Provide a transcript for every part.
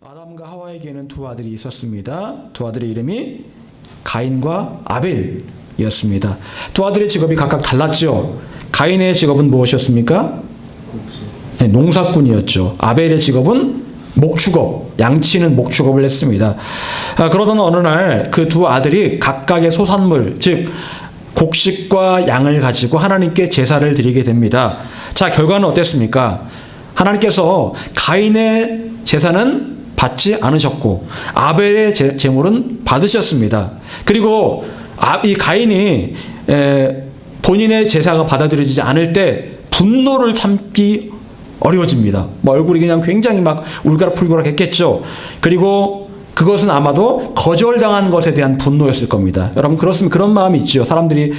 아담과 하와에게는 두 아들이 있었습니다. 두 아들의 이름이 가인과 아벨이었습니다. 두 아들의 직업이 각각 달랐죠. 가인의 직업은 무엇이었습니까? 네, 농사꾼이었죠. 아벨의 직업은 목축업, 양치는 목축업을 했습니다. 그러던 어느 날 그 두 아들이 각각의 소산물, 즉 곡식과 양을 가지고 하나님께 제사를 드리게 됩니다. 자, 결과는 어땠습니까? 하나님께서 가인의 제사는 받지 않으셨고 아벨의 제물은 받으셨습니다. 그리고 이 가인이 본인의 제사가 받아들여지지 않을 때 분노를 참기 어려워집니다. 얼굴이 그냥 굉장히 막 울그락불그락 했겠죠. 그리고 그것은 아마도 거절당한 것에 대한 분노였을 겁니다. 여러분 그렇습니다. 그런 마음이 있죠. 사람들이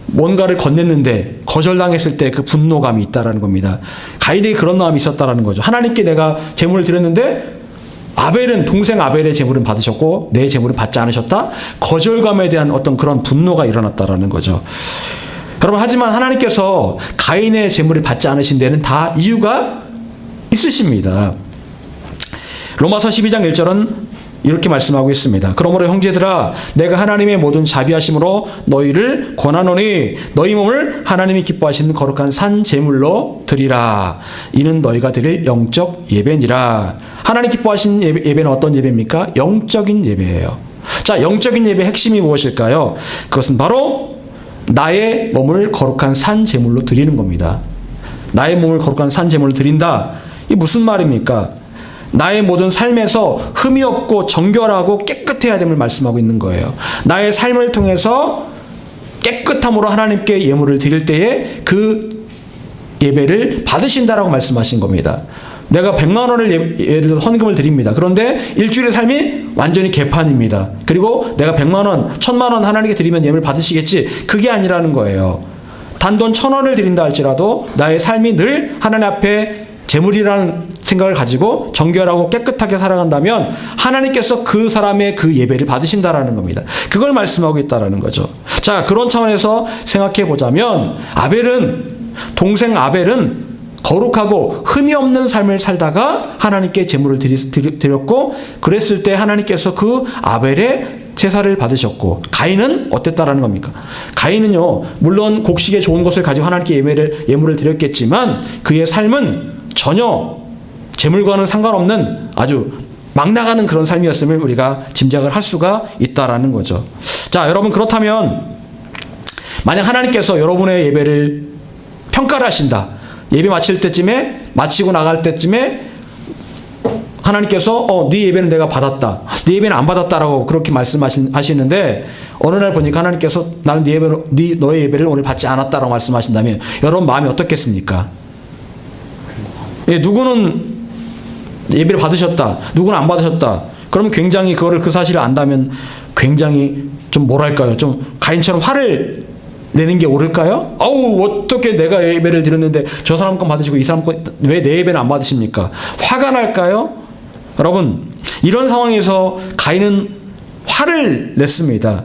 뭔가를 건넸는데 거절당했을 때 그 분노감이 있다라는 겁니다. 가인에게 그런 마음이 있었다라는 거죠. 하나님께 내가 제물을 드렸는데 아벨은, 동생 아벨의 제물은 받으셨고 내 제물은 받지 않으셨다. 거절감에 대한 어떤 그런 분노가 일어났다라는 거죠. 여러분, 하지만 하나님께서 가인의 제물을 받지 않으신 데는 다 이유가 있으십니다. 로마서 12장 1절은 이렇게 말씀하고 있습니다. 그러므로 형제들아, 내가 하나님의 모든 자비하심으로 너희를 권하노니 너희 몸을 하나님이 기뻐하시는 거룩한 산 제물로 드리라. 이는 너희가 드릴 영적 예배니라. 하나님 기뻐하시는 예배는 어떤 예배입니까? 영적인 예배예요. 자, 영적인 예배의 핵심이 무엇일까요? 그것은 바로 나의 몸을 거룩한 산 제물로 드리는 겁니다. 나의 몸을 거룩한 산 제물로 드린다. 이 무슨 말입니까? 나의 모든 삶에서 흠이 없고 정결하고 깨끗해야 됨을 말씀하고 있는 거예요. 나의 삶을 통해서 깨끗함으로 하나님께 예물을 드릴 때에 그 예배를 받으신다라고 말씀하신 겁니다. 내가 100만 원을 예를 들어 헌금을 드립니다. 그런데 일주일의 삶이 완전히 개판입니다. 그리고 내가 100만 원, 1000만 원 하나님께 드리면 예물 받으시겠지. 그게 아니라는 거예요. 단돈 1000원을 드린다 할지라도 나의 삶이 늘 하나님 앞에 제물이라는 생각을 가지고 정결하고 깨끗하게 살아간다면 하나님께서 그 사람의 그 예배를 받으신다라는 겁니다. 그걸 말씀하고 있다라는 거죠. 자, 그런 차원에서 생각해 보자면 동생 아벨은 거룩하고 흠이 없는 삶을 살다가 하나님께 제물을 드렸고, 그랬을 때 하나님께서 그 아벨의 제사를 받으셨고, 가인은 어땠다라는 겁니까? 가인은요, 물론 곡식에 좋은 것을 가지고 하나님께 예물을 드렸겠지만 그의 삶은 전혀 제물과는 상관없는 아주 막 나가는 그런 삶이었음을 우리가 짐작을 할 수가 있다라는 거죠. 자, 여러분, 그렇다면 만약 하나님께서 여러분의 예배를 평가를 하신다. 예배 마치고 나갈 때쯤에 하나님께서 네 예배는 내가 받았다. 네 예배는 안 받았다라고 그렇게 말씀하시는데 어느 날 보니까 하나님께서 나는 너의 예배를 오늘 받지 않았다라고 말씀하신다면 여러분 마음이 어떻겠습니까? 누구는 예배를 받으셨다. 누구는 안 받으셨다. 그러면 굉장히 그 사실을 안다면 굉장히 좀 뭐랄까요? 좀 가인처럼 화를 내는 게 옳을까요? 어떻게 내가 예배를 드렸는데 저 사람 건 받으시고 이 사람 건 왜 내 예배는 안 받으십니까? 화가 날까요? 여러분, 이런 상황에서 가인은 화를 냈습니다.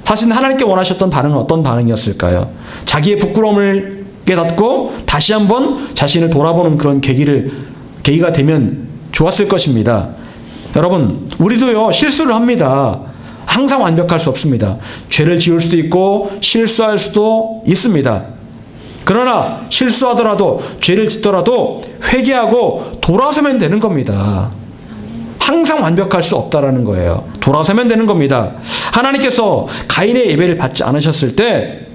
사실 하나님께 원하셨던 반응은 어떤 반응이었을까요? 자기의 부끄러움을 깨닫고 다시 한번 자신을 돌아보는 그런 계기가 되면 좋았을 것입니다. 여러분, 우리도요, 실수를 합니다. 항상 완벽할 수 없습니다. 죄를 지을 수도 있고 실수할 수도 있습니다. 그러나 실수하더라도 죄를 짓더라도 회개하고 돌아서면 되는 겁니다. 항상 완벽할 수 없다라는 거예요. 돌아서면 되는 겁니다. 하나님께서 가인의 예배를 받지 않으셨을 때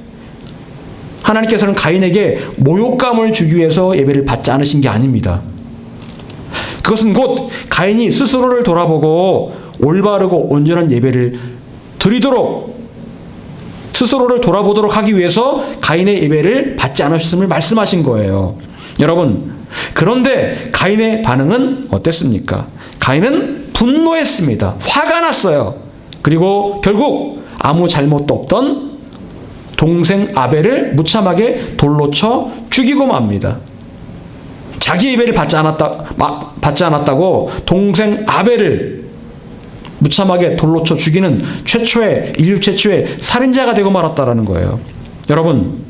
하나님께서는 가인에게 모욕감을 주기 위해서 예배를 받지 않으신 게 아닙니다. 그것은 곧 가인이 스스로를 돌아보고 올바르고 온전한 예배를 드리도록, 스스로를 돌아보도록 하기 위해서 가인의 예배를 받지 않으셨음을 말씀하신 거예요. 여러분, 그런데 가인의 반응은 어땠습니까? 가인은 분노했습니다. 화가 났어요. 그리고 결국 아무 잘못도 없던 동생 아벨을 무참하게 돌로 쳐 죽이고 맙니다. 자기 예배를 받지 않았다고 동생 아벨을 무참하게 돌로 쳐 죽이는 인류 최초의 살인자가 되고 말았다라는 거예요. 여러분,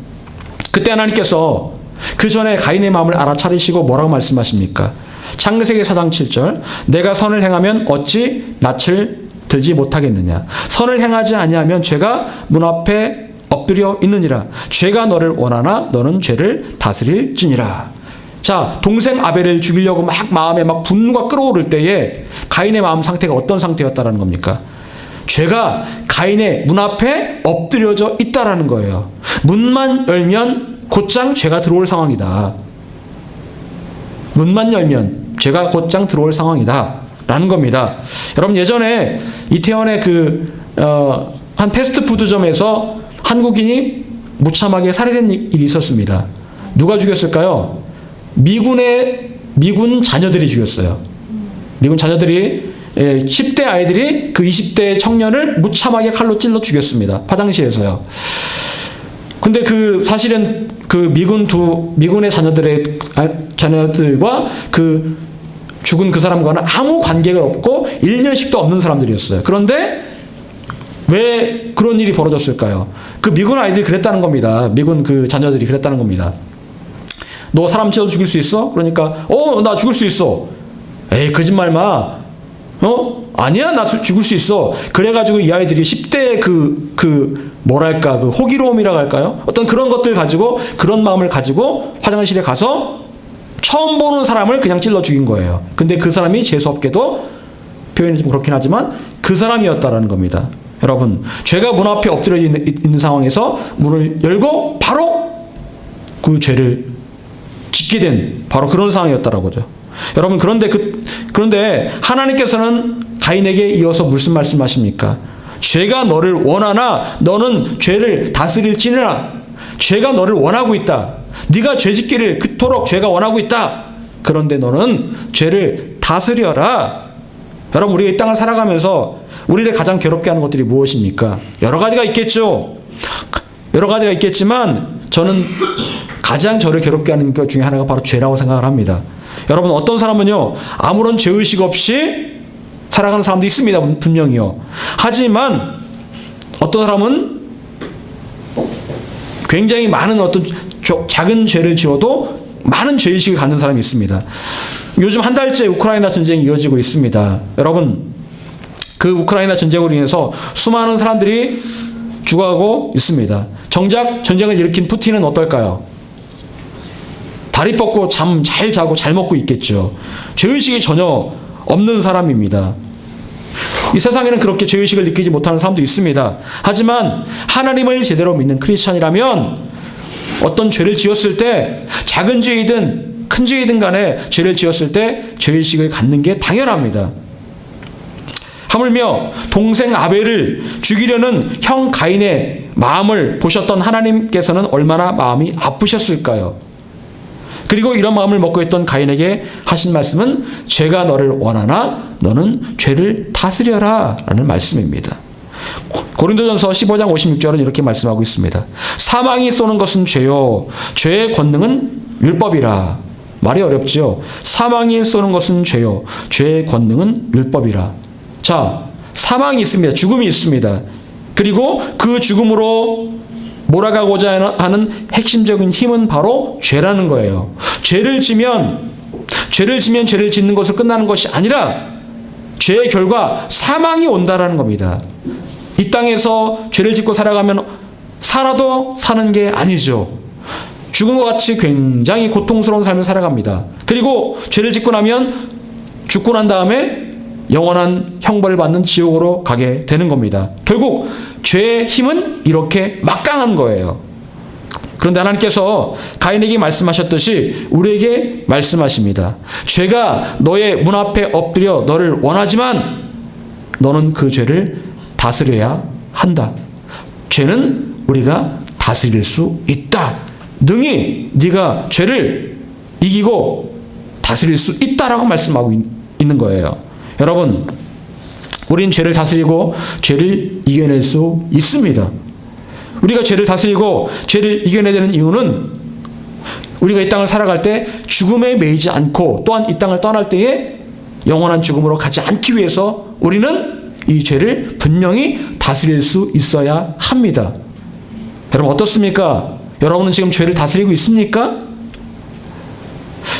그때 하나님께서 그 전에 가인의 마음을 알아차리시고 뭐라고 말씀하십니까? 창세기 4장 7절 내가 선을 행하면 어찌 낯을 들지 못하겠느냐. 선을 행하지 아니하면 죄가 문 앞에 엎드려 있느니라. 죄가 너를 원하나 너는 죄를 다스릴지니라. 자, 동생 아벨을 죽이려고 막 마음에 막 분노가 끓어오를 때에 가인의 마음 상태가 어떤 상태였다라는 겁니까? 죄가 가인의 문 앞에 엎드려져 있다라는 거예요. 문만 열면 곧장 죄가 들어올 상황이다. 문만 열면 죄가 곧장 들어올 상황이다 라는 겁니다. 여러분, 예전에 이태원의 한 패스트푸드점에서 한국인이 무참하게 살해된 일이 있었습니다. 누가 죽였을까요? 미군 자녀들이 죽였어요. 미군 자녀들이 10대 아이들이 그 20대 청년을 무참하게 칼로 찔러 죽였습니다. 화장실에서요. 근데 사실은 미군의 자녀들과 그 죽은 그 사람과는 아무 관계가 없고 1년씩도 없는 사람들이었어요. 그런데 왜 그런 일이 벌어졌을까요? 그 미군 아이들이 그랬다는 겁니다. 미군 그 자녀들이 그랬다는 겁니다. 너 사람 찔러 죽일 수 있어? 그러니까 나 죽을 수 있어. 에이, 거짓말 마. 아니야, 나 죽을 수 있어. 그래가지고 이 아이들이 10대의 뭐랄까, 호기로움이라고 할까요? 어떤 그런 것들 가지고, 그런 마음을 가지고 화장실에 가서 처음 보는 사람을 그냥 찔러 죽인 거예요. 근데 그 사람이 재수없게도, 표현이 좀 그렇긴 하지만 그 사람이었다라는 겁니다. 여러분, 죄가 문 앞에 엎드려 있는 상황에서 문을 열고 바로 그 죄를 짓게 된 바로 그런 상황이었다라고죠. 여러분, 그런데 하나님께서는 가인에게 이어서 무슨 말씀하십니까? 죄가 너를 원하나 너는 죄를 다스릴지니라. 죄가 너를 원하고 있다. 네가 죄 짓기를 그토록 죄가 원하고 있다. 그런데 너는 죄를 다스려라. 여러분, 우리가 이 땅을 살아가면서 우리를 가장 괴롭게 하는 것들이 무엇입니까? 여러 가지가 있겠죠. 여러 가지가 있겠지만 저는 가장 저를 괴롭게 하는 것 중에 하나가 바로 죄라고 생각을 합니다. 여러분, 어떤 사람은요, 아무런 죄의식 없이 살아가는 사람도 있습니다. 분명히요. 하지만 어떤 사람은 굉장히 많은 어떤 작은 죄를 지어도 많은 죄의식을 갖는 사람이 있습니다. 요즘 한 달째 우크라이나 전쟁이 이어지고 있습니다. 여러분, 그 우크라이나 전쟁으로 인해서 수많은 사람들이 죽어가고 있습니다. 정작 전쟁을 일으킨 푸틴은 어떨까요? 다리 뻗고 잠 잘 자고 잘 먹고 있겠죠. 죄의식이 전혀 없는 사람입니다. 이 세상에는 그렇게 죄의식을 느끼지 못하는 사람도 있습니다. 하지만 하나님을 제대로 믿는 크리스찬이라면 어떤 죄를 지었을 때, 작은 죄이든 큰 죄이든 간에 죄를 지었을 때 죄의식을 갖는 게 당연합니다. 하물며 동생 아벨을 죽이려는 형 가인의 마음을 보셨던 하나님께서는 얼마나 마음이 아프셨을까요? 그리고 이런 마음을 먹고 있던 가인에게 하신 말씀은 죄가 너를 원하나 너는 죄를 다스려라 라는 말씀입니다. 고린도전서 15장 56절은 이렇게 말씀하고 있습니다. 사망이 쏘는 것은 죄요 죄의 권능은 율법이라. 말이 어렵지요. 사망이 쏘는 것은 죄요 죄의 권능은 율법이라. 자, 사망이 있습니다. 죽음이 있습니다. 그리고 그 죽음으로 몰아가고자 하는 핵심적인 힘은 바로 죄라는 거예요. 죄를 지면 죄를 짓는 것으로 끝나는 것이 아니라 죄의 결과 사망이 온다라는 겁니다. 이 땅에서 죄를 짓고 살아가면 살아도 사는 게 아니죠. 죽음과 같이 굉장히 고통스러운 삶을 살아갑니다. 그리고 죄를 짓고 나면 죽고 난 다음에 영원한 형벌을 받는 지옥으로 가게 되는 겁니다. 결국 죄의 힘은 이렇게 막강한 거예요. 그런데 하나님께서 가인에게 말씀하셨듯이 우리에게 말씀하십니다. 죄가 너의 문 앞에 엎드려 너를 원하지만 너는 그 죄를 다스려야 한다. 죄는 우리가 다스릴 수 있다. 능히 네가 죄를 이기고 다스릴 수 있다라고 말씀하고 있는 거예요. 여러분, 우린 죄를 다스리고 죄를 이겨낼 수 있습니다. 우리가 죄를 다스리고 죄를 이겨내야 되는 이유는 우리가 이 땅을 살아갈 때 죽음에 매이지 않고 또한 이 땅을 떠날 때에 영원한 죽음으로 가지 않기 위해서 우리는 이 죄를 분명히 다스릴 수 있어야 합니다. 여러분, 어떻습니까? 여러분은 지금 죄를 다스리고 있습니까?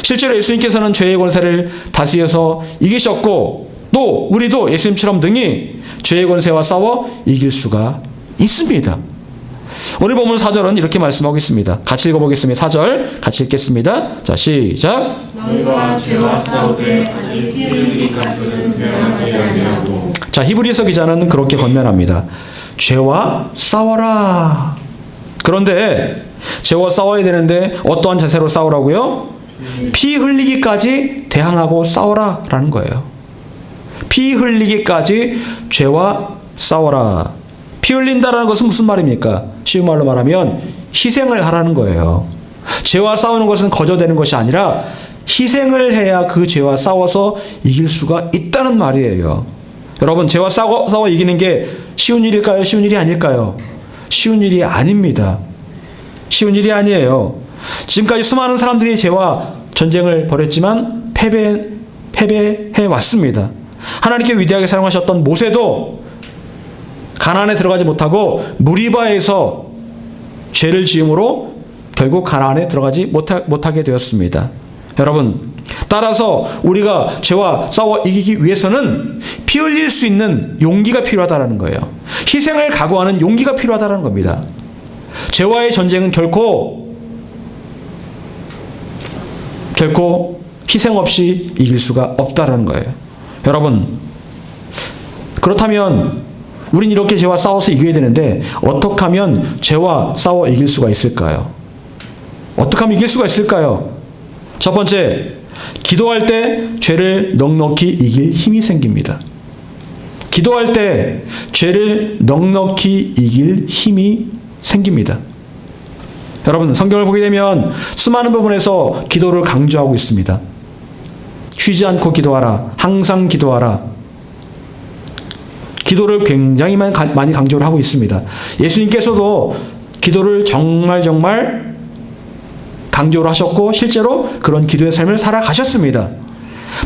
실제로 예수님께서는 죄의 권세를 다스려서 이기셨고 또 우리도 예수님처럼 능히 죄의 권세와 싸워 이길 수가 있습니다. 오늘 본문 4절은 이렇게 말씀하고 있습니다. 같이 읽어보겠습니다. 4절 같이 읽겠습니다. 자, 시작. 너희가 죄와 싸우되 아직 피 흘리기까지는 변하지 아니하고. 자, 히브리서 기자는 그렇게 권면합니다. 죄와 싸워라. 그런데 죄와 싸워야 되는데 어떠한 자세로 싸우라고요? 피 흘리기까지 대항하고 싸워라 라는 거예요. 피 흘리기까지 죄와 싸워라. 피 흘린다라는 것은 무슨 말입니까? 쉬운 말로 말하면 희생을 하라는 거예요. 죄와 싸우는 것은 거저되는 것이 아니라 희생을 해야 그 죄와 싸워서 이길 수가 있다는 말이에요. 여러분, 죄와 싸워 이기는 게 쉬운 일일까요? 쉬운 일이 아닐까요? 쉬운 일이 아닙니다. 쉬운 일이 아니에요. 지금까지 수많은 사람들이 죄와 전쟁을 벌였지만 패배해 왔습니다. 하나님께 위대하게 사용하셨던 모세도 가나안에 들어가지 못하고 무리바에서 죄를 지음으로 결국 가나안에 들어가지 못하게 되었습니다. 여러분, 따라서 우리가 죄와 싸워 이기기 위해서는 피 흘릴 수 있는 용기가 필요하다는 거예요. 희생을 각오하는 용기가 필요하다는 겁니다. 죄와의 전쟁은 결코 희생 없이 이길 수가 없다는 거예요. 여러분, 그렇다면 우린 이렇게 죄와 싸워서 이겨야 되는데 어떻게 하면 죄와 싸워 이길 수가 있을까요? 어떻게 하면 이길 수가 있을까요? 첫 번째, 기도할 때 죄를 넉넉히 이길 힘이 생깁니다. 기도할 때 죄를 넉넉히 이길 힘이 생깁니다. 여러분, 성경을 보게 되면 수많은 부분에서 기도를 강조하고 있습니다. 쉬지 않고 기도하라. 항상 기도하라. 기도를 굉장히 많이 강조를 하고 있습니다. 예수님께서도 기도를 정말 강조를 하셨고 실제로 그런 기도의 삶을 살아가셨습니다.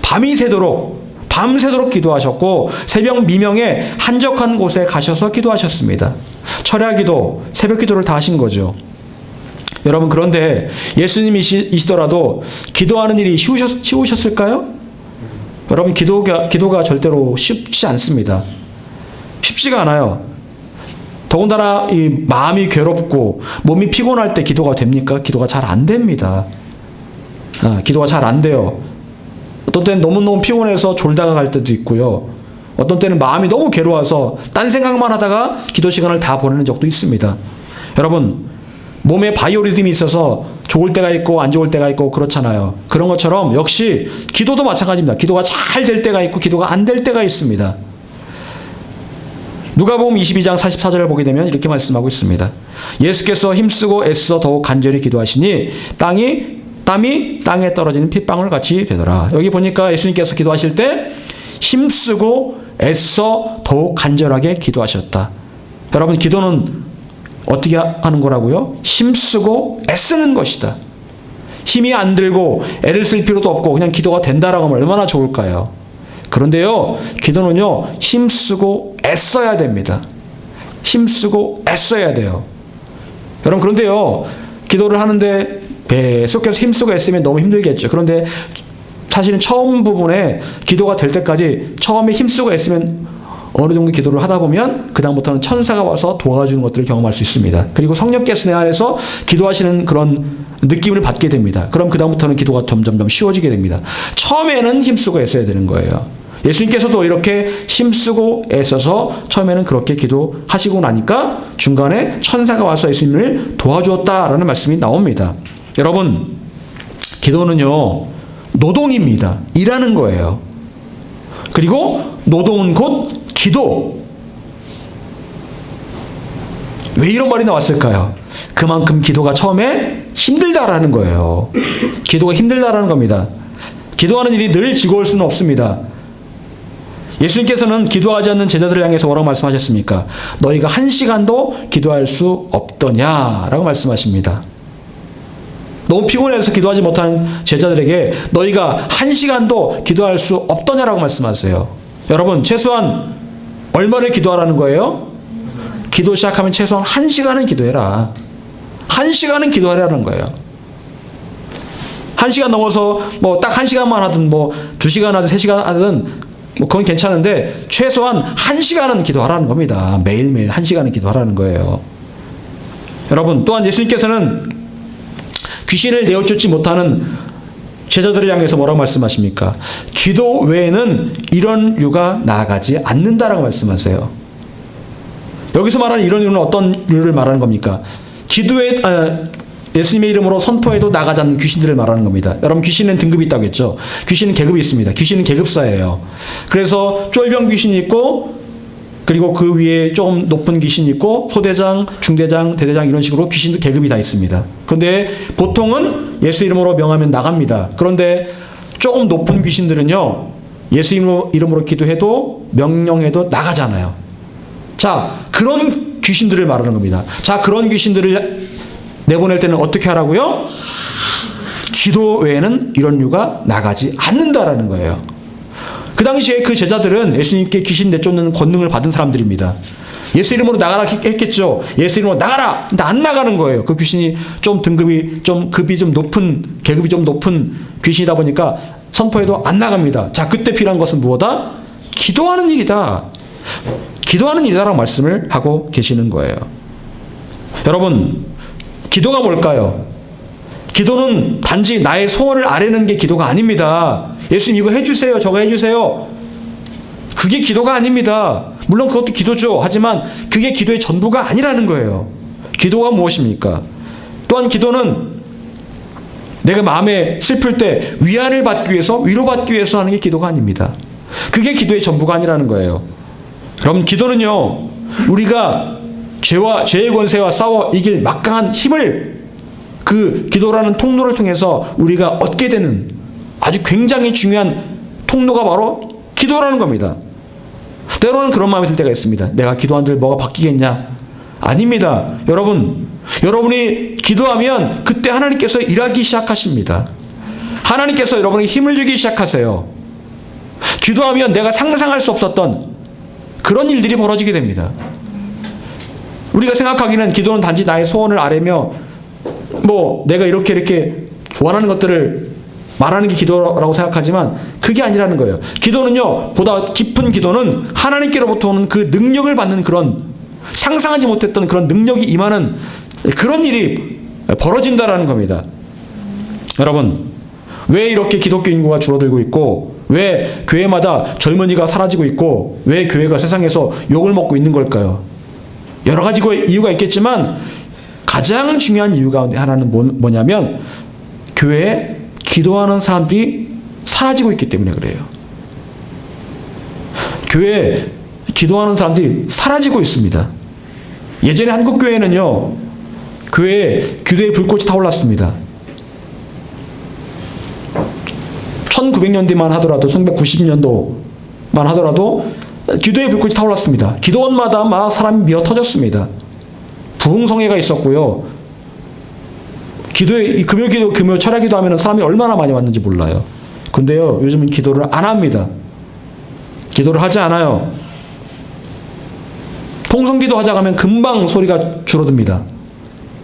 밤이 새도록 밤새도록 기도하셨고 새벽 미명에 한적한 곳에 가셔서 기도하셨습니다. 철야 기도, 새벽 기도를 다 하신 거죠. 여러분, 그런데 예수님이시더라도 기도하는 일이 쉬우셨을까요? 여러분, 기도가 절대로 쉽지 않습니다. 쉽지가 않아요. 더군다나 이 마음이 괴롭고 몸이 피곤할 때 기도가 됩니까? 기도가 잘 안 됩니다. 기도가 잘 안 돼요. 어떤 때는 너무너무 피곤해서 졸다가 갈 때도 있고요. 어떤 때는 마음이 너무 괴로워서 딴 생각만 하다가 기도 시간을 다 보내는 적도 있습니다. 여러분, 몸에 바이오리듬이 있어서 좋을 때가 있고 안 좋을 때가 있고 그렇잖아요. 그런 것처럼 역시 기도도 마찬가지입니다. 기도가 잘 될 때가 있고 기도가 안 될 때가 있습니다. 누가복음 22장 44절을 보게 되면 이렇게 말씀하고 있습니다. 예수께서 힘쓰고 애써 더욱 간절히 기도하시니 땀이 땅에 떨어지는 핏방울 같이 되더라. 여기 보니까 예수님께서 기도하실 때 힘쓰고 애써 더욱 간절하게 기도하셨다. 여러분, 기도는 어떻게 하는 거라고요? 힘쓰고 애쓰는 것이다. 힘이 안 들고 애를 쓸 필요도 없고 그냥 기도가 된다라고 하면 얼마나 좋을까요? 그런데요, 기도는요, 힘쓰고 애써야 됩니다. 힘쓰고 애써야 돼요. 여러분, 그런데요, 기도를 하는데 계속해서 힘쓰고 애쓰면 너무 힘들겠죠. 그런데 사실은 처음 부분에 기도가 될 때까지 처음에 힘쓰고 애쓰면 어느 정도 기도를 하다 보면 그 다음부터는 천사가 와서 도와주는 것들을 경험할 수 있습니다. 그리고 성령께서 내 안에서 기도하시는 그런 느낌을 받게 됩니다. 그럼 그 다음부터는 기도가 점점 쉬워지게 됩니다. 처음에는 힘쓰고 애써야 되는 거예요. 예수님께서도 이렇게 힘쓰고 애써서 처음에는 그렇게 기도하시고 나니까 중간에 천사가 와서 예수님을 도와주었다라는 말씀이 나옵니다. 여러분, 기도는요, 노동입니다. 일하는 거예요. 그리고 노동은 곧 기도. 왜 이런 말이 나왔을까요? 그만큼 기도가 처음에 힘들다라는 거예요. 기도가 힘들다라는 겁니다. 기도하는 일이 늘 즐거울 수는 없습니다. 예수님께서는 기도하지 않는 제자들을 향해서 뭐라고 말씀하셨습니까? 너희가 1시간도 기도할 수 없더냐라고 말씀하십니다. 너무 피곤해서 기도하지 못하는 제자들에게 너희가 1시간도 기도할 수 없더냐라고 말씀하세요. 여러분, 최소한 얼마를 기도하라는 거예요? 기도 시작하면 최소한 1시간은 기도해라. 1시간은 기도하라는 거예요. 1시간 넘어서 뭐 딱 1시간만 하든 뭐 2시간 하든 3시간 하든 뭐 그건 괜찮은데 최소한 1시간은 기도하라는 겁니다. 매일매일 1시간은 기도하라는 거예요. 여러분, 또한 예수님께서는 귀신을 내어쫓지 못하는 제자들을 향해서 뭐라고 말씀하십니까? 기도 외에는 이런 유가 나아가지 않는다라고 말씀하세요. 여기서 말하는 이런 유는 어떤 유를 말하는 겁니까? 기도에 예수님의 이름으로 선포해도 나가지 않는 귀신들을 말하는 겁니다. 여러분, 귀신은 등급이 있다고 했죠? 귀신은 계급이 있습니다. 귀신은 계급사예요. 그래서 쫄병 귀신이 있고, 그리고 그 위에 조금 높은 귀신이 있고, 소대장, 중대장, 대대장 이런 식으로 귀신도 계급이 다 있습니다. 그런데 보통은 예수 이름으로 명하면 나갑니다. 그런데 조금 높은 귀신들은요, 예수 이름으로 기도해도 명령해도 나가잖아요. 자, 그런 귀신들을 말하는 겁니다. 자, 그런 귀신들을 내보낼 때는 어떻게 하라고요? 기도 외에는 이런 유가 나가지 않는다라는 거예요. 그 당시에 그 제자들은 예수님께 귀신 내쫓는 권능을 받은 사람들입니다. 예수 이름으로 나가라 했겠죠. 예수 이름으로 나가라! 근데 안 나가는 거예요. 그 귀신이 좀 등급이 좀 급이 좀 높은, 계급이 좀 높은 귀신이다 보니까 선포해도 안 나갑니다. 자, 그때 필요한 것은 무엇이다? 기도하는 일이다. 기도하는 일이다라고 말씀을 하고 계시는 거예요. 여러분, 기도가 뭘까요? 기도는 단지 나의 소원을 아뢰는 게 기도가 아닙니다. 예수님 이거 해주세요, 저거 해주세요. 그게 기도가 아닙니다. 물론 그것도 기도죠. 하지만 그게 기도의 전부가 아니라는 거예요. 기도가 무엇입니까? 또한 기도는 내가 마음에 슬플 때 위안을 받기 위해서, 위로받기 위해서 하는 게 기도가 아닙니다. 그게 기도의 전부가 아니라는 거예요. 여러분, 기도는요, 우리가 죄의 권세와 싸워 이길 막강한 힘을 그 기도라는 통로를 통해서 우리가 얻게 되는 아주 굉장히 중요한 통로가 바로 기도라는 겁니다. 때로는 그런 마음이 들 때가 있습니다. 내가 기도한들 뭐가 바뀌겠냐? 아닙니다. 여러분이 기도하면 그때 하나님께서 일하기 시작하십니다. 하나님께서 여러분에게 힘을 주기 시작하세요. 기도하면 내가 상상할 수 없었던 그런 일들이 벌어지게 됩니다. 우리가 생각하기는 기도는 단지 나의 소원을 아뢰며 뭐 내가 이렇게 원하는 것들을 말하는 게 기도라고 생각하지만 그게 아니라는 거예요. 기도는요, 보다 깊은 기도는 하나님께로부터 오는 그 능력을 받는 그런 상상하지 못했던 그런 능력이 임하는 그런 일이 벌어진다라는 겁니다. 여러분, 왜 이렇게 기독교 인구가 줄어들고 있고, 왜 교회마다 젊은이가 사라지고 있고, 왜 교회가 세상에서 욕을 먹고 있는 걸까요? 여러 가지 이유가 있겠지만 가장 중요한 이유 가운데 하나는 뭐냐면 교회에 기도하는 사람들이 사라지고 있기 때문에 그래요. 교회에 기도하는 사람들이 사라지고 있습니다. 예전에 한국교회는요, 교회에 기도의 불꽃이 타올랐습니다. 1900년대만 하더라도, 1990년도만 하더라도 기도의 불꽃이 타올랐습니다. 기도원마다 막 사람이 미어 터졌습니다. 부흥성회가 있었고요. 금요 철야기도 하면 사람이 얼마나 많이 왔는지 몰라요. 근데요, 요즘은 기도를 안 합니다. 기도를 하지 않아요. 통성기도 하자고 하면 금방 소리가 줄어듭니다.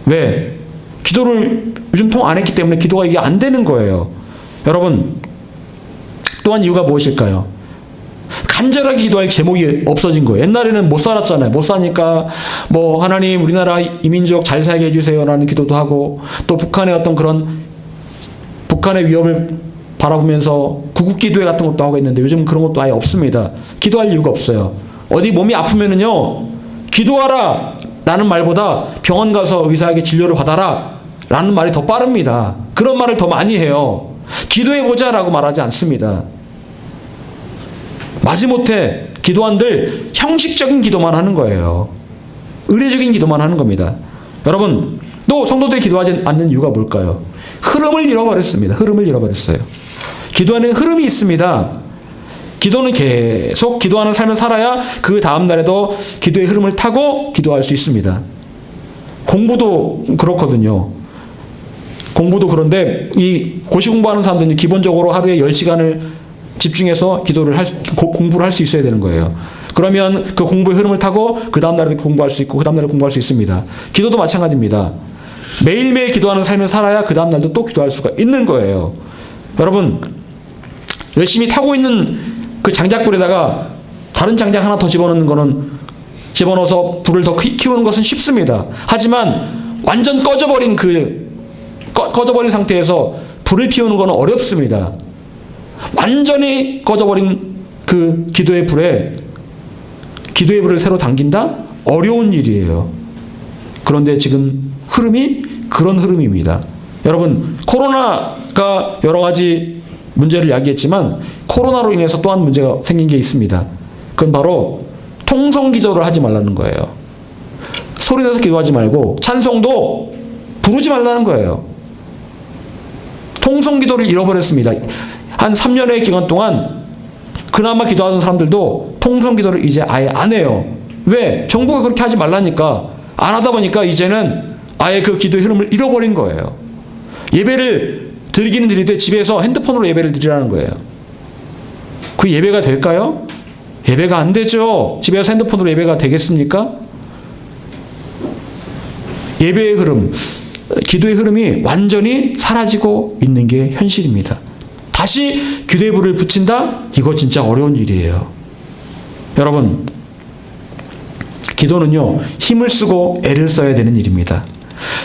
왜? 기도를 요즘 통 안 했기 때문에 기도가 이게 안 되는 거예요. 여러분, 또한 이유가 무엇일까요? 간절하게 기도할 제목이 없어진 거예요. 옛날에는 못 살았잖아요. 못 사니까 뭐 하나님 우리나라 이민족 잘 살게 해주세요라는 기도도 하고, 또 북한의 어떤 그런 북한의 위협을 바라보면서 구국기도회 같은 것도 하고 있는데 요즘은 그런 것도 아예 없습니다. 기도할 이유가 없어요. 어디 몸이 아프면은요, 기도하라 라는 말보다 병원 가서 의사에게 진료를 받아라 라는 말이 더 빠릅니다. 그런 말을 더 많이 해요. 기도해보자 라고 말하지 않습니다. 마지못해 기도한들 형식적인 기도만 하는 거예요. 의례적인 기도만 하는 겁니다. 여러분, 또 성도들이 기도하지 않는 이유가 뭘까요? 흐름을 잃어버렸습니다. 흐름을 잃어버렸어요. 기도하는 흐름이 있습니다. 기도는 계속 기도하는 삶을 살아야 그 다음 날에도 기도의 흐름을 타고 기도할 수 있습니다. 공부도 그렇거든요. 공부도 그런데 이 고시 공부하는 사람들은 기본적으로 하루에 10시간을 집중해서 공부를 할 수 있어야 되는 거예요. 그러면 그 공부의 흐름을 타고 그 다음 날에도 공부할 수 있고 그 다음 날에 공부할 수 있습니다. 기도도 마찬가지입니다. 매일매일 기도하는 삶을 살아야 그 다음 날도 또 기도할 수가 있는 거예요. 여러분, 열심히 타고 있는 그 장작불에다가 다른 장작 하나 더 집어넣어서 불을 더 키우는 것은 쉽습니다. 하지만 완전 꺼져버린 상태에서 불을 피우는 것은 어렵습니다. 완전히 꺼져버린 그 기도의 불을 새로 당긴다? 어려운 일이에요. 그런데 지금 흐름이 그런 흐름입니다. 여러분, 코로나가 여러 가지 문제를 야기했지만 코로나로 인해서 또한 문제가 생긴 게 있습니다. 그건 바로 통성 기도를 하지 말라는 거예요. 소리내서 기도하지 말고 찬송도 부르지 말라는 거예요. 통성 기도를 잃어버렸습니다. 한 3년의 기간 동안 그나마 기도하던 사람들도 통성 기도를 이제 아예 안 해요. 왜? 정부가 그렇게 하지 말라니까. 안 하다 보니까 이제는 아예 그 기도의 흐름을 잃어버린 거예요. 예배를 드리기는 드리되 집에서 핸드폰으로 예배를 드리라는 거예요. 그 예배가 될까요? 예배가 안 되죠. 집에서 핸드폰으로 예배가 되겠습니까? 예배의 흐름, 기도의 흐름이 완전히 사라지고 있는 게 현실입니다. 다시 기도의 불을 붙인다? 이거 진짜 어려운 일이에요. 여러분, 기도는요, 힘을 쓰고 애를 써야 되는 일입니다.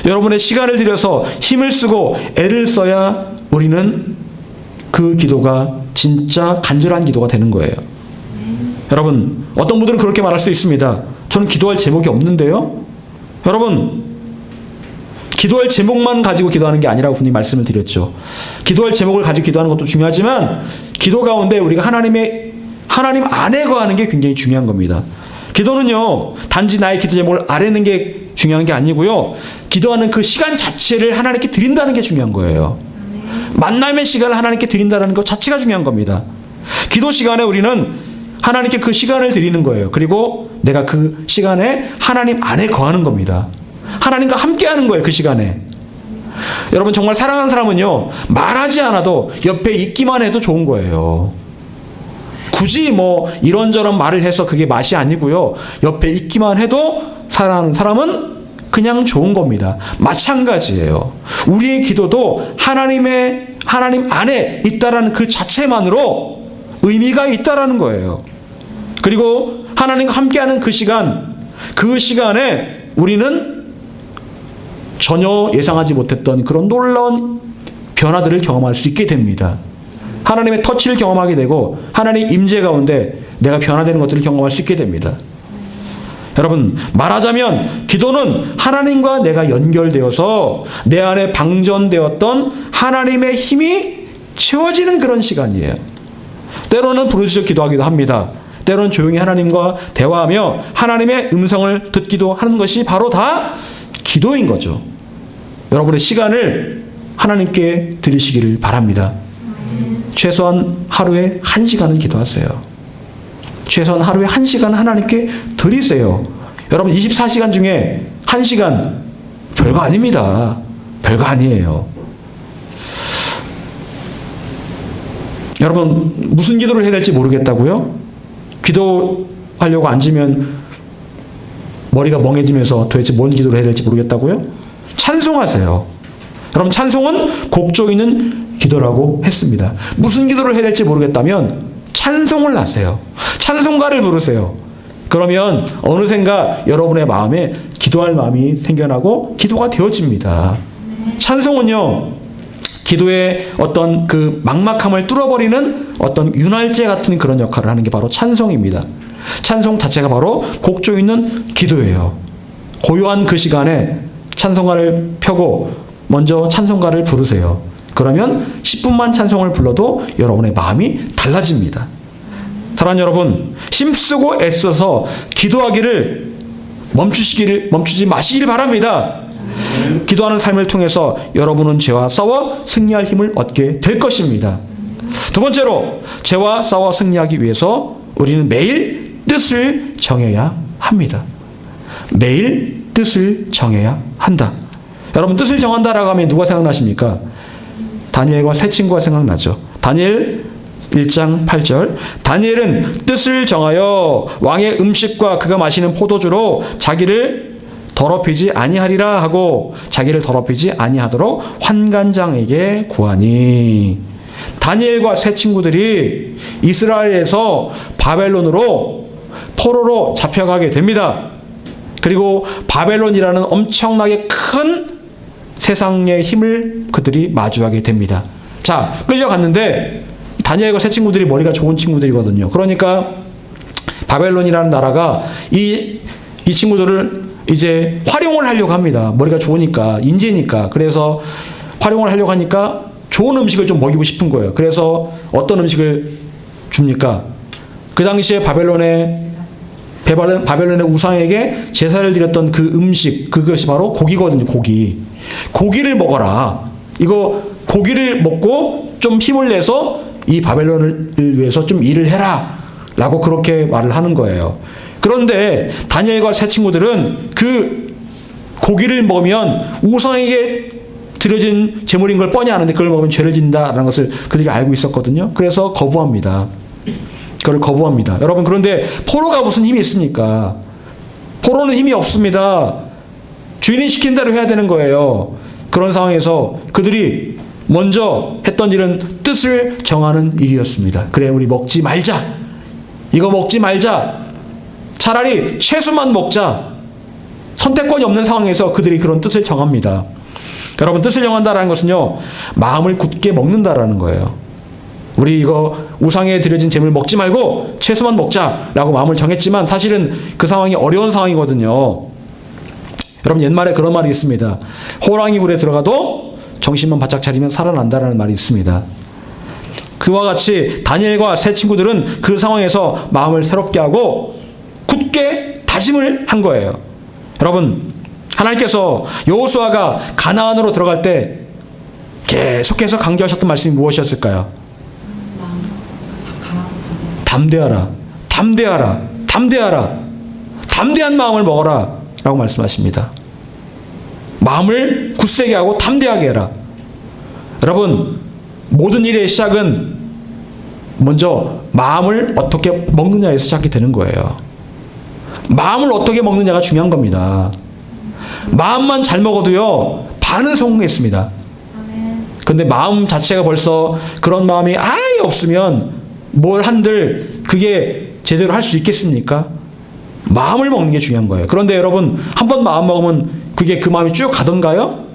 여러분의 시간을 들여서 힘을 쓰고 애를 써야 우리는 그 기도가 진짜 간절한 기도가 되는 거예요. 여러분, 어떤 분들은 그렇게 말할 수 있습니다. 저는 기도할 제목이 없는데요? 여러분, 기도할 제목만 가지고 기도하는 게 아니라고 분명히 말씀을 드렸죠. 기도할 제목을 가지고 기도하는 것도 중요하지만 기도 가운데 우리가 하나님 안에 거하는 게 굉장히 중요한 겁니다. 기도는요, 단지 나의 기도 제목을 아뢰는 게 중요한 게 아니고요, 기도하는 그 시간 자체를 하나님께 드린다는 게 중요한 거예요. 만남의 시간을 하나님께 드린다는 것 자체가 중요한 겁니다. 기도 시간에 우리는 하나님께 그 시간을 드리는 거예요. 그리고 내가 그 시간에 하나님 안에 거하는 겁니다. 하나님과 함께 하는 거예요, 그 시간에. 여러분, 정말 사랑하는 사람은요, 말하지 않아도 옆에 있기만 해도 좋은 거예요. 굳이 뭐 이런저런 말을 해서 그게 맛이 아니고요, 옆에 있기만 해도 사랑하는 사람은 그냥 좋은 겁니다. 마찬가지예요. 우리의 기도도 하나님 안에 있다라는 그 자체만으로 의미가 있다라는 거예요. 그리고 하나님과 함께하는 그 시간에 우리는 전혀 예상하지 못했던 그런 놀라운 변화들을 경험할 수 있게 됩니다. 하나님의 터치를 경험하게 되고 하나님의 임재 가운데 내가 변화되는 것들을 경험할 수 있게 됩니다. 여러분, 말하자면 기도는 하나님과 내가 연결되어서 내 안에 방전되었던 하나님의 힘이 채워지는 그런 시간이에요. 때로는 부르짖어 기도하기도 합니다. 때로는 조용히 하나님과 대화하며 하나님의 음성을 듣기도 하는 것이 바로 다 기도인 거죠. 여러분의 시간을 하나님께 드리시기를 바랍니다. 최소한 하루에 1시간은 기도하세요. 최소한 하루에 1시간 하나님께 드리세요. 여러분, 24시간 중에 1시간 별거 아닙니다. 별거 아니에요. 여러분, 무슨 기도를 해야 될지 모르겠다고요? 기도하려고 앉으면 머리가 멍해지면서 도대체 뭔 기도를 해야 될지 모르겠다고요? 찬송하세요. 여러분, 찬송은 곡조 있는 기도라고 했습니다. 무슨 기도를 해야 될지 모르겠다면 찬송을 하세요. 찬송가를 부르세요. 그러면 어느샌가 여러분의 마음에 기도할 마음이 생겨나고 기도가 되어집니다. 찬송은요, 기도의 어떤 그 막막함을 뚫어버리는 어떤 윤활제 같은 그런 역할을 하는 게 바로 찬송입니다. 찬송 자체가 바로 곡조 있는 기도예요. 고요한 그 시간에 찬송가를 펴고 먼저 찬송가를 부르세요. 그러면 10분만 찬송을 불러도 여러분의 마음이 달라집니다. 사랑하는 여러분, 힘쓰고 애써서 기도하기를 멈추지 마시기를 바랍니다. 기도하는 삶을 통해서 여러분은 죄와 싸워 승리할 힘을 얻게 될 것입니다. 두 번째로, 죄와 싸워 승리하기 위해서 우리는 매일 뜻을 정해야 합니다. 매일 뜻을 정해야 한다. 여러분, 뜻을 정한다라고 하면 누가 생각나십니까? 다니엘과 세 친구가 생각나죠. 다니엘 1장 8절, 다니엘은 뜻을 정하여 왕의 음식과 그가 마시는 포도주로 자기를 더럽히지 아니하리라 하고 자기를 더럽히지 아니하도록 환관장에게 구하니. 다니엘과 세 친구들이 이스라엘에서 바벨론으로 포로로 잡혀가게 됩니다. 그리고 바벨론이라는 엄청나게 큰 세상의 힘을 그들이 마주하게 됩니다. 자, 끌려갔는데 다니엘과 세 친구들이 머리가 좋은 친구들이거든요. 그러니까 바벨론이라는 나라가 이 친구들을 이제 활용을 하려고 합니다. 머리가 좋으니까, 인재니까. 그래서 활용을 하려고 하니까 좋은 음식을 좀 먹이고 싶은 거예요. 그래서 어떤 음식을 줍니까? 그 당시에 바벨론의 우상에게 제사를 드렸던 그 음식, 그것이 바로 고기거든요. 고기를 먹어라. 이거 고기를 먹고 좀 힘을 내서 이 바벨론을 위해서 좀 일을 해라 라고 그렇게 말을 하는 거예요. 그런데 다니엘과 세 친구들은 그 고기를 먹으면 우상에게 드려진 제물인 걸 뻔히 아는데 그걸 먹으면 죄를 진다라는 것을 그들이 알고 있었거든요. 그래서 거부합니다. 그걸 거부합니다. 여러분, 그런데 포로가 무슨 힘이 있습니까? 포로는 힘이 없습니다. 주인이 시킨 대로 해야 되는 거예요. 그런 상황에서 그들이 먼저 했던 일은 뜻을 정하는 일이었습니다. 그래, 우리 먹지 말자. 이거 먹지 말자. 차라리 채소만 먹자. 선택권이 없는 상황에서 그들이 그런 뜻을 정합니다. 여러분, 뜻을 정한다는 것은요, 마음을 굳게 먹는다라는 거예요. 우리 이거 우상에 드려진 재물 먹지 말고 채소만 먹자라고 마음을 정했지만 사실은 그 상황이 어려운 상황이거든요. 여러분, 옛말에 그런 말이 있습니다. 호랑이 굴에 들어가도 정신만 바짝 차리면 살아난다라는 말이 있습니다. 그와 같이 다니엘과 세 친구들은 그 상황에서 마음을 새롭게 하고 굳게 다짐을 한 거예요. 여러분, 하나님께서 여호수아가 가나안으로 들어갈 때 계속해서 강조하셨던 말씀이 무엇이었을까요? 담대하라, 담대하라, 담대하라, 담대한 마음을 먹어라 라고 말씀하십니다. 마음을 굳세게 하고 담대하게 해라. 여러분, 모든 일의 시작은 먼저 마음을 어떻게 먹느냐에서 시작이 되는 거예요. 마음을 어떻게 먹느냐가 중요한 겁니다. 마음만 잘 먹어도요, 반은 성공했습니다. 그런데 마음 자체가 벌써 그런 마음이 아예 없으면 뭘 한들 그게 제대로 할 수 있겠습니까? 마음을 먹는 게 중요한 거예요. 그런데 여러분, 한번 마음 먹으면 그게 그 마음이 쭉 가던가요?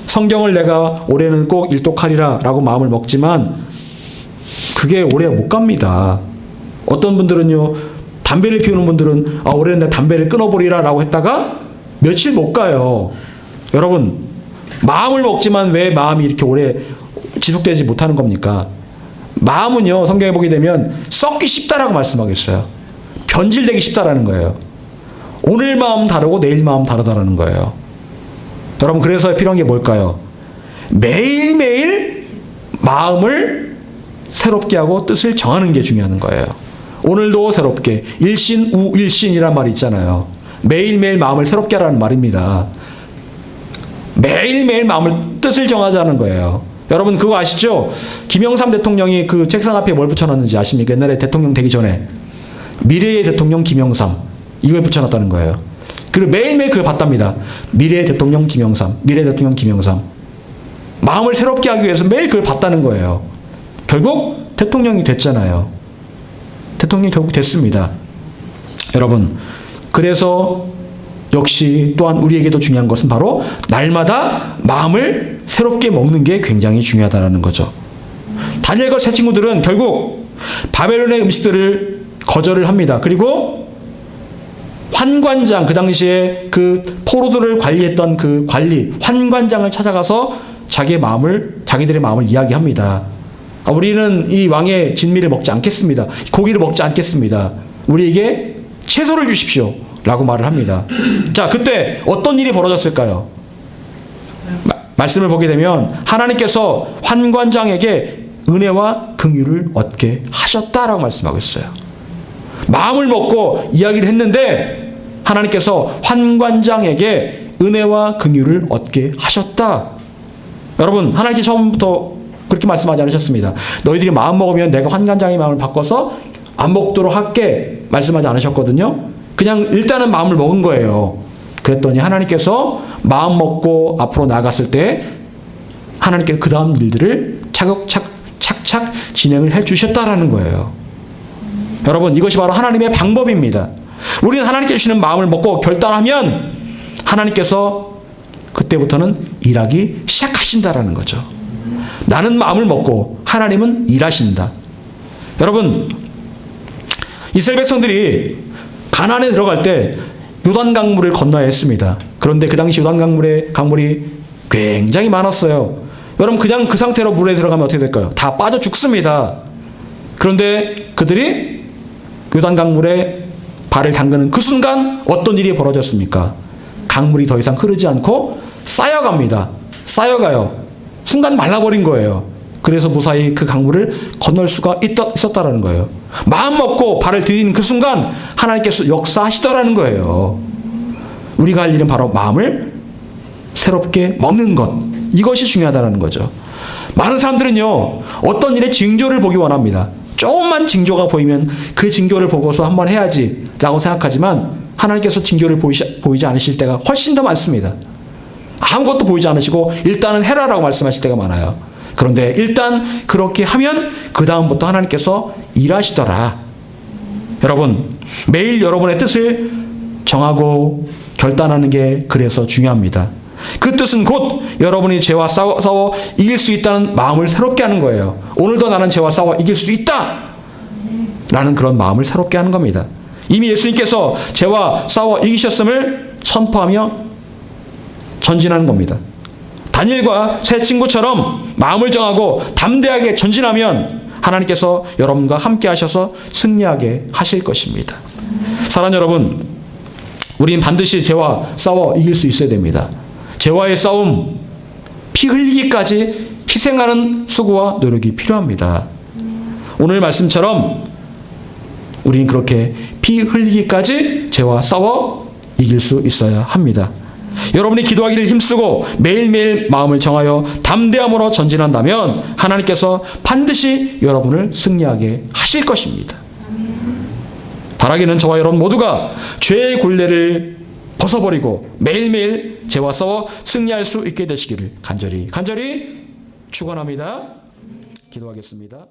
성경을 내가 올해는 꼭 일독하리라 라고 마음을 먹지만 그게 오래 못 갑니다. 어떤 분들은요, 담배를 피우는 분들은 올해는 내가 담배를 끊어버리라 라고 했다가 며칠 못 가요. 여러분, 마음을 먹지만 왜 마음이 이렇게 오래 지속되지 못하는 겁니까? 마음은요, 성경에 보게 되면 썩기 쉽다라고 말씀하겠어요. 변질되기 쉽다라는 거예요. 오늘 마음 다르고 내일 마음 다르다라는 거예요. 여러분, 그래서 필요한 게 뭘까요? 매일매일 마음을 새롭게 하고 뜻을 정하는 게 중요한 거예요. 오늘도 새롭게 일신우일신이란 말이 있잖아요. 매일매일 마음을 새롭게 하라는 말입니다. 매일매일 마음을 뜻을 정하자는 거예요. 여러분, 그거 아시죠? 김영삼 대통령이 그 책상 앞에 뭘 붙여놨는지 아십니까? 옛날에 대통령 되기 전에 미래의 대통령 김영삼, 이걸 붙여놨다는 거예요. 그리고 매일매일 그걸 봤답니다. 미래의 대통령 김영삼, 미래의 대통령 김영삼. 마음을 새롭게 하기 위해서 매일 그걸 봤다는 거예요. 결국 대통령이 됐잖아요. 대통령이 결국 됐습니다. 여러분, 그래서 역시 또한 우리에게도 중요한 것은 바로 날마다 마음을 새롭게 먹는 게 굉장히 중요하다는 거죠. 다니엘과 세 친구들은 결국 바벨론의 음식들을 거절을 합니다. 그리고 환관장, 그 당시에 그 포로들을 관리했던 그 환관장을 찾아가서 자기들의 마음을 이야기합니다. 우리는 이 왕의 진미를 먹지 않겠습니다. 고기를 먹지 않겠습니다. 우리에게 채소를 주십시오 라고 말을 합니다. 자, 그때 어떤 일이 벌어졌을까요? 말씀을 보게 되면 하나님께서 환관장에게 은혜와 긍휼을 얻게 하셨다라고 말씀하고 있어요. 마음을 먹고 이야기를 했는데 하나님께서 환관장에게 은혜와 긍휼을 얻게 하셨다. 여러분, 하나님께 처음부터 그렇게 말씀하지 않으셨습니다. 너희들이 마음 먹으면 내가 환관장의 마음을 바꿔서 안 먹도록 할게 말씀하지 않으셨거든요. 그냥 일단은 마음을 먹은 거예요. 그랬더니 하나님께서 마음 먹고 앞으로 나갔을 때 하나님께서 그 다음 일들을 착착 진행을 해 주셨다라는 거예요. 여러분, 이것이 바로 하나님의 방법입니다. 우리는 하나님께 주시는 마음을 먹고 결단하면 하나님께서 그때부터는 일하기 시작하신다라는 거죠. 나는 마음을 먹고 하나님은 일하신다. 여러분, 이스라엘 백성들이 가나안에 들어갈 때 요단강물을 건너야 했습니다. 그런데 그 당시 강물이 굉장히 많았어요. 여러분, 그냥 그 상태로 물에 들어가면 어떻게 될까요? 다 빠져 죽습니다. 그런데 그들이 요단강물에 발을 담그는 그 순간 어떤 일이 벌어졌습니까? 강물이 더 이상 흐르지 않고 쌓여갑니다. 쌓여가요. 순간 말라버린 거예요. 그래서 무사히 그 강물을 건널 수가 있었다라는 거예요. 마음 먹고 발을 들이는 그 순간 하나님께서 역사하시더라는 거예요. 우리가 할 일은 바로 마음을 새롭게 먹는 것. 이것이 중요하다는 거죠. 많은 사람들은요, 어떤 일의 징조를 보기 원합니다. 조금만 징조가 보이면 그 징조를 보고서 한번 해야지 라고 생각하지만 하나님께서 징조를 보이지 않으실 때가 훨씬 더 많습니다. 아무것도 보이지 않으시고 일단은 해라라고 말씀하실 때가 많아요. 그런데 일단 그렇게 하면 그 다음부터 하나님께서 일하시더라. 여러분, 매일 여러분의 뜻을 정하고 결단하는 게 그래서 중요합니다. 그 뜻은 곧 여러분이 죄와 싸워 이길 수 있다는 마음을 새롭게 하는 거예요. 오늘도 나는 죄와 싸워 이길 수 있다! 라는 그런 마음을 새롭게 하는 겁니다. 이미 예수님께서 죄와 싸워 이기셨음을 선포하며 전진하는 겁니다. 다니엘과 새 친구처럼 마음을 정하고 담대하게 전진하면 하나님께서 여러분과 함께 하셔서 승리하게 하실 것입니다. 사랑하는 여러분, 우린 반드시 죄와 싸워 이길 수 있어야 됩니다. 죄와의 싸움, 피 흘리기까지 희생하는 수고와 노력이 필요합니다. 오늘 말씀처럼 우리는 그렇게 피 흘리기까지 죄와 싸워 이길 수 있어야 합니다. 여러분이 기도하기를 힘쓰고 매일매일 마음을 정하여 담대함으로 전진한다면 하나님께서 반드시 여러분을 승리하게 하실 것입니다. 바라기는 저와 여러분 모두가 죄의 굴레를 벗어버리고 매일매일 죄와 싸워 승리할 수 있게 되시기를 간절히 축원합니다. 기도하겠습니다.